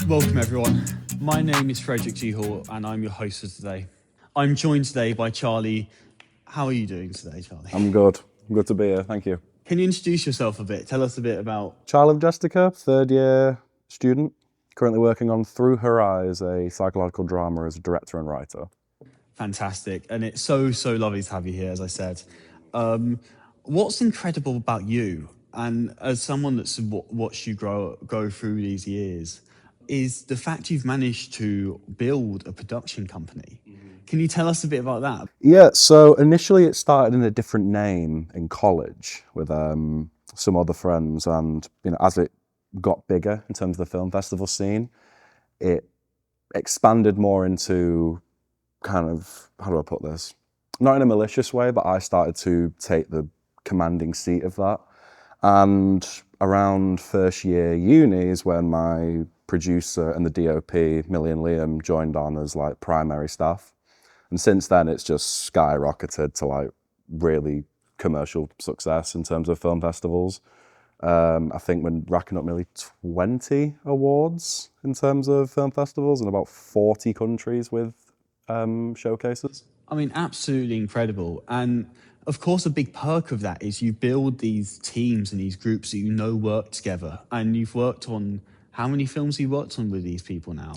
Welcome everyone. My name is Frederick G. Hall and I'm your host for today. I'm joined today by Charlie. How are you doing today, Charlie? I'm good. Good to be here, thank you. Can you introduce yourself a bit? Tell us a bit about... Charlie Vjestica, third year student, currently working on Through Her Eyes, a psychological drama as a director and writer. Fantastic. And it's so lovely to have you here, as I said. What's incredible about you, and as someone that's watched you go through these years, is the fact you've managed to build a production company. Can you tell us a bit about that? Yeah, so initially it started in a different name in college with some other friends, and as it got bigger in terms of the film festival scene, it expanded more into kind of, how do I put this? Not in a malicious way, but I started to take the commanding seat of that. And around first year uni is when my producer and the DOP, Millie and Liam, joined on as like primary staff. And since then it's just skyrocketed to like really commercial success in terms of film festivals. I think we're racking up nearly 20 awards in terms of film festivals in about 40 countries with showcases. I mean, absolutely incredible. And of course, a big perk of that is you build these teams and these groups that you know work together. And you've worked on, how many films have you worked on with these people now?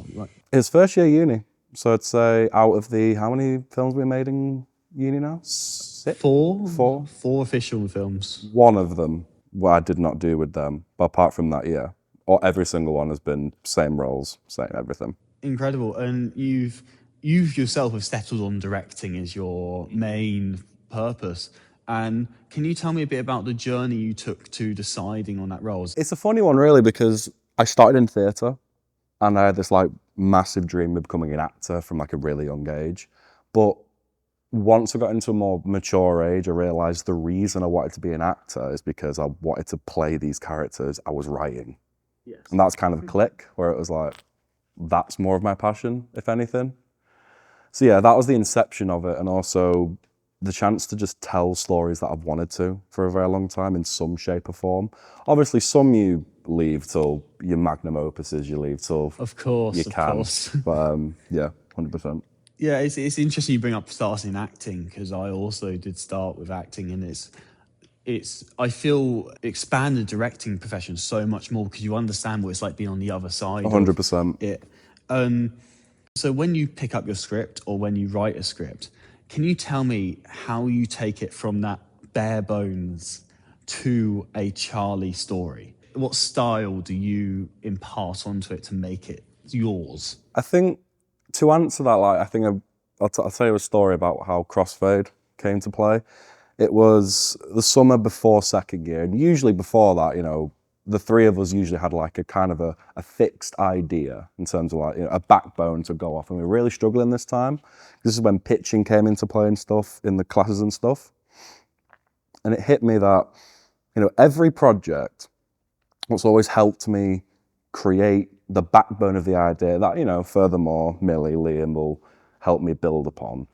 It's first year uni. So I'd say out of the, how many films we made in uni now? 6? Four? Four. 4 official films. One of them, what I did not do with them. But apart from that, yeah. Or every single one has been same roles, same everything. Incredible. And you've yourself have settled on directing as your main purpose. And can you tell me a bit about the journey you took to deciding on that role? It's a funny one really, because I started in theatre and I had this like massive dream of becoming an actor from like a really young age. But once I got into a more mature age, I realised the reason I wanted to be an actor is because I wanted to play these characters I was writing. Yes. And that's kind of a click where it was like, that's more of my passion, if anything. So yeah, that was the inception of it, and also the chance to just tell stories that I've wanted to for a very long time in some shape or form. Obviously, some you leave till your magnum opuses, you leave till Of course. But yeah, 100%. Yeah, it's interesting you bring up starting acting, because I also did start with acting, and it's I feel expand the directing profession so much more because you understand what it's like being on the other side. 100%. It. So when you pick up your script or when you write a script, can you tell me how you take it from that bare bones to a Charlie story? What style do you impart onto it to make it yours? I think to answer that, like, I think I'll tell you a story about how Crossfade came to play. It was the summer before second year, and usually before that, the three of us usually had like a kind of a fixed idea in terms of like a backbone to go off, and we were really struggling this time. This is when pitching came into play and stuff in the classes and stuff, and it hit me that every project, what's always helped me create the backbone of the idea that furthermore Millie, Liam will help me build upon.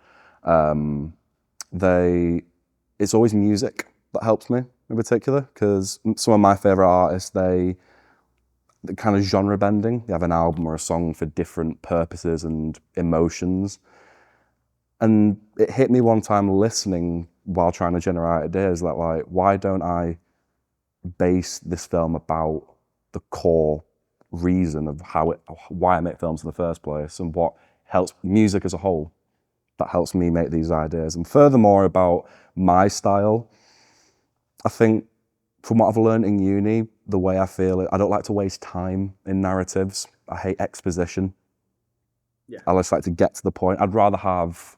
It's always music that helps me in particular, because some of my favourite artists, they're kind of genre bending. They have an album or a song for different purposes and emotions. And it hit me one time listening while trying to generate ideas that like, why don't I base this film about the core reason of why I make films in the first place, and what helps music as a whole that helps me make these ideas. And furthermore, about my style, I think from what I've learned in uni, the way I feel it, I don't like to waste time in narratives. I hate exposition. Yeah. I just like to get to the point. I'd rather have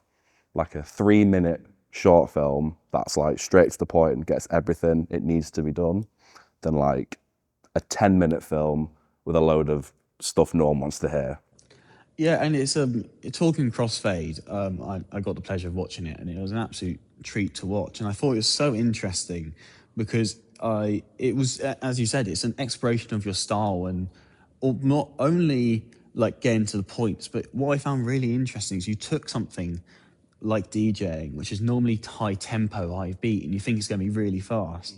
like a 3-minute short film that's like straight to the point and gets everything it needs to be done than like a 10-minute film with a load of stuff no one wants to hear. Yeah, and it's talking Crossfade. I got the pleasure of watching it, and it was an absolute treat to watch. And I thought it was so interesting because it was, as you said, it's an exploration of your style, and not only like getting to the points, but what I found really interesting is you took something like DJing, which is normally high tempo, high beat, and you think it's going to be really fast.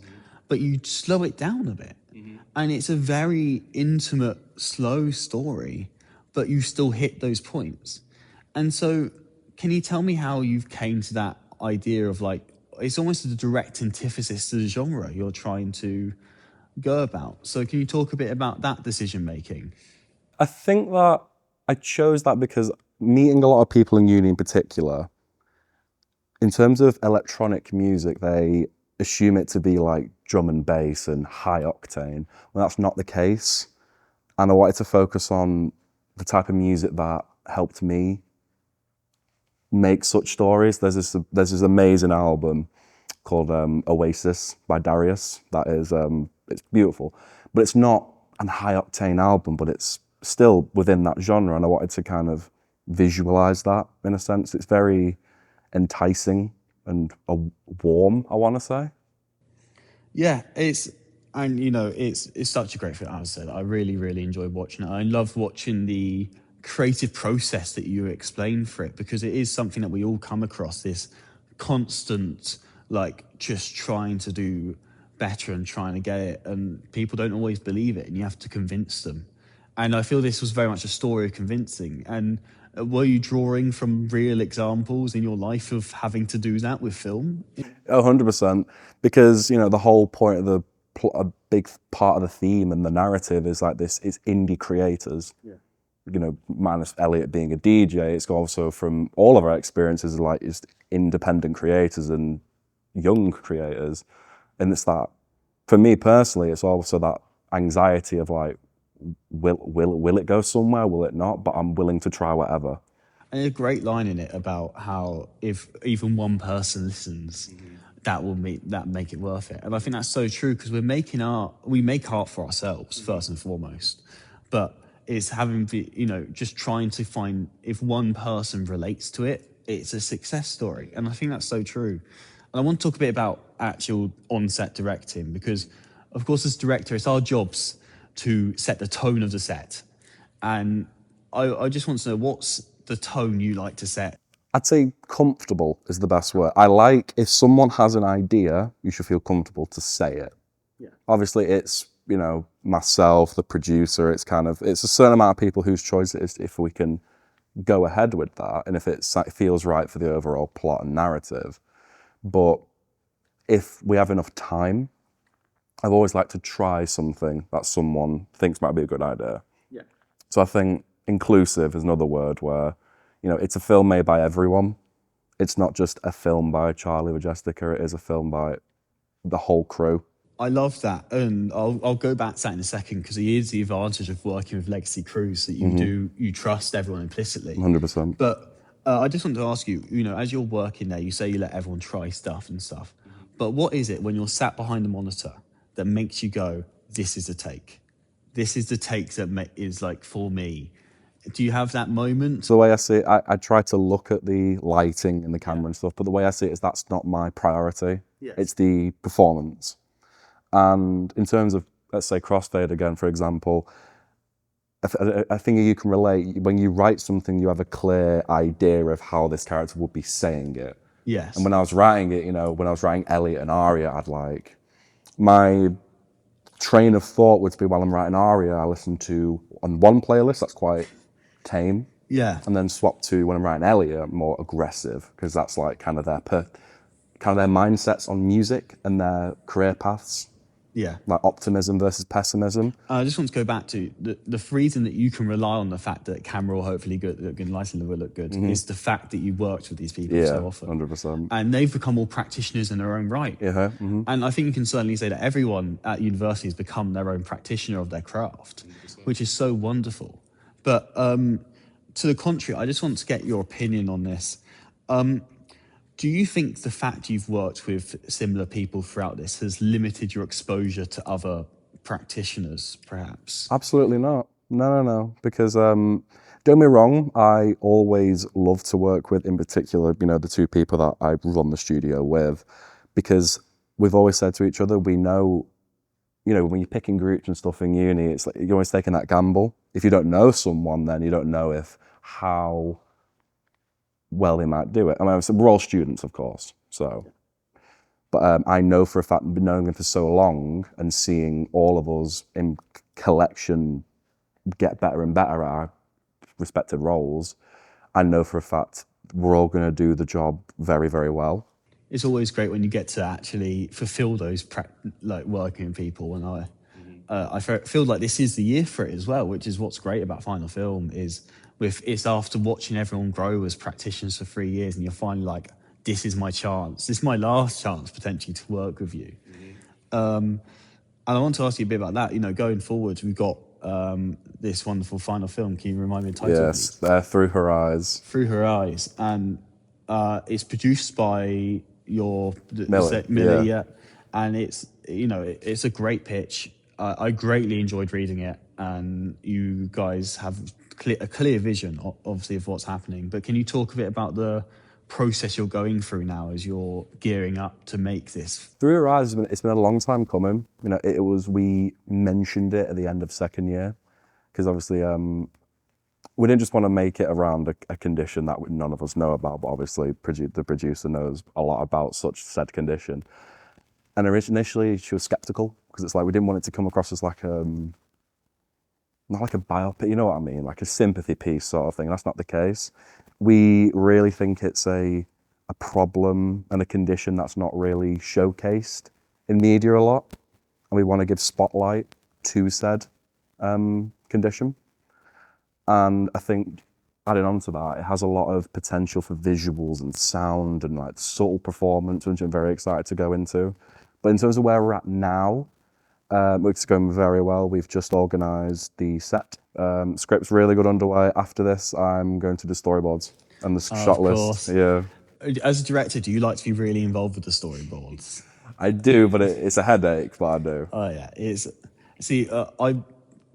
but you slow it down a bit. And it's a very intimate, slow story, but you still hit those points. And so, can you tell me how you've came to that idea of like, it's almost a direct antithesis to the genre you're trying to go about. So, can you talk a bit about that decision making? I think that I chose that because meeting a lot of people in uni in particular, in terms of electronic music, they assume it to be like drum and bass and high octane. Well, that's not the case. And I wanted to focus on the type of music that helped me make such stories. There's this amazing album called Oasis by Darius. That is, it's beautiful, but it's not a high octane album, but it's still within that genre. And I wanted to kind of visualize that in a sense. It's very enticing and warm, I want to say. Yeah, it's such a great film. As I said, I really enjoyed watching it. I love watching the creative process that you explain for it, because it is something that we all come across, this constant like just trying to do better and trying to get it, and people don't always believe it, and you have to convince them. And I feel this was very much a story of convincing. And were you drawing from real examples in your life of having to do that with film? 100%, because the whole point of a big part of the theme and the narrative is like this: it's indie creators. Yeah. Minus Elliot being a DJ, it's also from all of our experiences like it's independent creators and young creators, and it's that for me personally, it's also that anxiety of like, will it go somewhere? Will it not? But I'm willing to try whatever. And a great line in it about how if even one person listens, that will make it worth it. And I think that's so true, because we make art for ourselves first and foremost, but it's having just trying to find if one person relates to it, it's a success story. And I think that's so true. And I want to talk a bit about actual on-set directing, because of course as director, it's our jobs to set the tone of the set. And I just want to know, what's the tone you like to set? I'd say comfortable is the best word. I like, if someone has an idea, you should feel comfortable to say it. Yeah. Obviously, it's, myself, the producer, it's a certain amount of people whose choice it is if we can go ahead with that and if it feels right for the overall plot and narrative. But if we have enough time, I've always liked to try something that someone thinks might be a good idea. Yeah. So I think inclusive is another word where, it's a film made by everyone. It's not just a film by Charlie Vjestica, it is a film by the whole crew. I love that, and I'll go back to that in a second, because it is the advantage of working with legacy crews that you trust everyone implicitly. 100%. But I just want to ask you, as you're working there, you say you let everyone try stuff and stuff, but what is it when you're sat behind the monitor that makes you go, this is the take? This is the take that is like for me. Do you have that moment? So the way I see it, I try to look at the lighting and the camera and stuff, but the way I see it is that's not my priority. Yes. It's the performance. And in terms of, let's say, crossfade again, for example, I think you can relate. When you write something, you have a clear idea of how this character would be saying it. Yes. And when I was writing it, when I was writing Elliot and Arya, I'd like, my train of thought would be, while I'm writing Arya, I listen to, on one playlist, that's quite tame. Yeah. And then swap to, when I'm writing Elliot, more aggressive, because that's like kind of their mindsets on music and their career paths. Yeah. Like optimism versus pessimism. I just want to go back to the reason that you can rely on the fact that camera will hopefully look good, lighting will look good, is the fact that you worked with these people so often. 100%. And they've become all practitioners in their own right. Yeah. And I think you can certainly say that everyone at university has become their own practitioner of their craft, 100%. Which is so wonderful. But to the contrary, I just want to get your opinion on this. Do you think the fact you've worked with similar people throughout this has limited your exposure to other practitioners, perhaps? Absolutely not. No. Because don't get me wrong, I always love to work with, in particular, the two people that I run the studio with, because we've always said to each other, we know, when you're picking groups and stuff in uni, it's like you're always taking that gamble. If you don't know someone, then you don't know how well they might do it. I mean, we're all students, of course, so. But I know for a fact, knowing them for so long and seeing all of us in collection get better and better at our respective roles, I know for a fact we're all going to do the job very, very well. It's always great when you get to actually fulfill those like working with people, and I feel like this is the year for it as well, which is what's great about Final Film is it's after watching everyone grow as practitioners for 3 years, and you're finally like, this is my chance, this is my last chance potentially to work with you. And I want to ask you a bit about that. You know, going forward, we've got this wonderful Final Film. Can you remind me the title? Yes, Through Her Eyes. Through Her Eyes, and it's produced by Millie, yeah, and it's it's a great pitch. I greatly enjoyed reading it, and you guys have a clear vision, obviously, of what's happening. But can you talk a bit about the process you're going through now as you're gearing up to make this? Through Her Eyes, it's been a long time coming. You know, we mentioned it at the end of second year, because obviously we didn't just want to make it around a condition that none of us know about, but obviously the producer knows a lot about such said condition. And initially she was skeptical, because it's like we didn't want it to come across as like not like a biopic, you know what I mean? Like a sympathy piece sort of thing. That's not the case. We really think it's a problem and a condition that's not really showcased in media a lot. And we want to give spotlight to said condition. And I think adding on to that, it has a lot of potential for visuals and sound and like subtle performance, which I'm very excited to go into. But in terms of where we're at now, it's going very well. We've just organised the set. Script's really good underway. After this, I'm going to do storyboards and the shot list. Yeah. As a director, do you like to be really involved with the storyboards? I do, but it's a headache, but I do. Oh yeah, I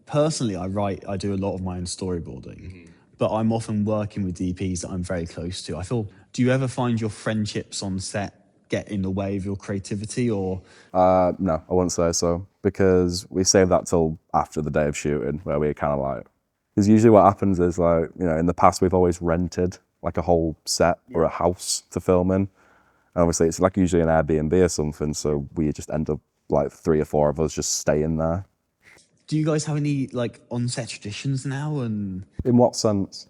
personally I do a lot of my own storyboarding, but I'm often working with DPs that I'm very close to. Do you ever find your friendships on set get in the way of your creativity, or? No, I wouldn't say so, because we save that till after the day of shooting, where we kind of like, because usually what happens is like, you know, in the past we've always rented like a whole set or a house to film in. And obviously it's like usually an Airbnb or something, so we just end up like 3 or 4 of us just staying there. Do you guys have any like on-set traditions now? And in what sense?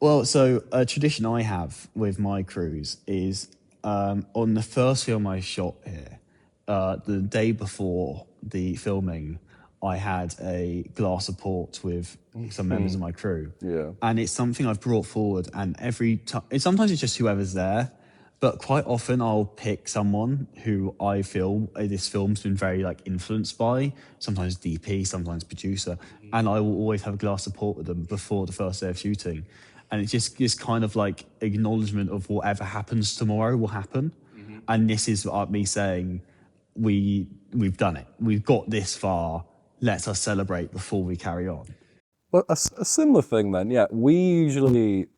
Well, so a tradition I have with my crews is on the first film I shot here, the day before the filming, I had a glass of port with some members of my crew. Yeah. And it's something I've brought forward, and every time, sometimes it's just whoever's there, but quite often I'll pick someone who I feel this film's been very like influenced by, sometimes DP, sometimes producer, and I will always have a glass of port with them before the first day of shooting. And it's just kind of like acknowledgement of whatever happens tomorrow will happen. And this is me saying, we've done it. We've got this far. Let us celebrate before we carry on. Well, a similar thing then, yeah. We usually,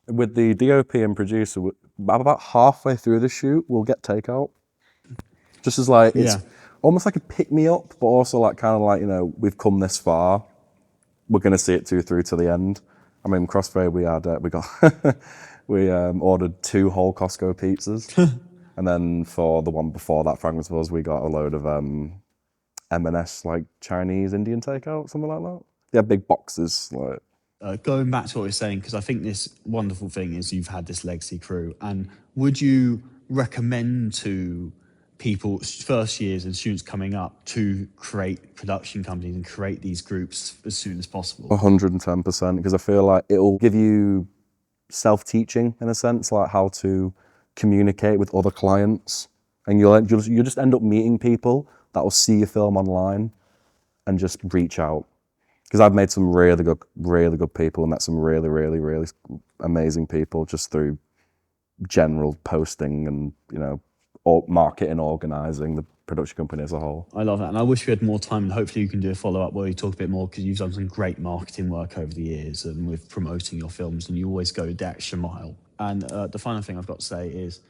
with the DOP and producer, about halfway through the shoot, we'll get takeout. Just as like, it's almost like a pick-me-up, but also like kind of like, you know, we've come this far. We're going to see it through to the end. I mean, Crossfade, we ordered 2 whole Costco pizzas. And then for the one before that, Fragments of Us, we got a load of M&S, like Chinese Indian takeout, something like that. Yeah, big boxes. Like. Going back to what you're saying, because I think this wonderful thing is you've had this legacy crew. And would you recommend to people, first years and students coming up, to create production companies and create these groups as soon as possible? 110%, because I feel like it'll give you self-teaching in a sense, like how to communicate with other clients, and you'll just end up meeting people that will see your film online and just reach out. Because I've made some really good people and met some really amazing people just through general posting and, you know, or marketing, organising the production company as a whole. I love that, and I wish we had more time, and hopefully you can do a follow-up where you talk a bit more, because you've done some great marketing work over the years and with promoting your films, and you always go the extra mile. And the final thing I've got to say is,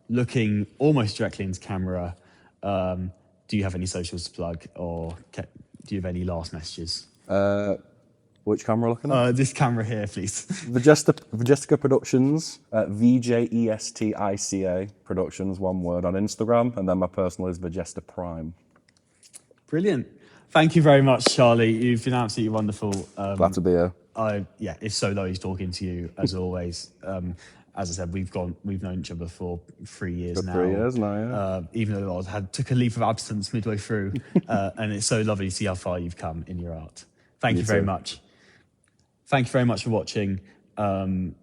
looking almost directly into camera, do you have any socials to plug, or do you have any last messages? Well, Which camera looking at? This camera here, please. Vjestica Productions, VJESTICA Productions, one word, on Instagram, and then my personal is Vjestica Prime. Brilliant. Thank you very much, Charlie. You've been absolutely wonderful. Glad to be here. It's so lovely talking to you as always. As I said, we've known each other for 3 years now. 3 years now, yeah. Even though took a leave of absence midway through, and it's so lovely to see how far you've come in your art. Thank you very much. Thank you very much for watching. Bye.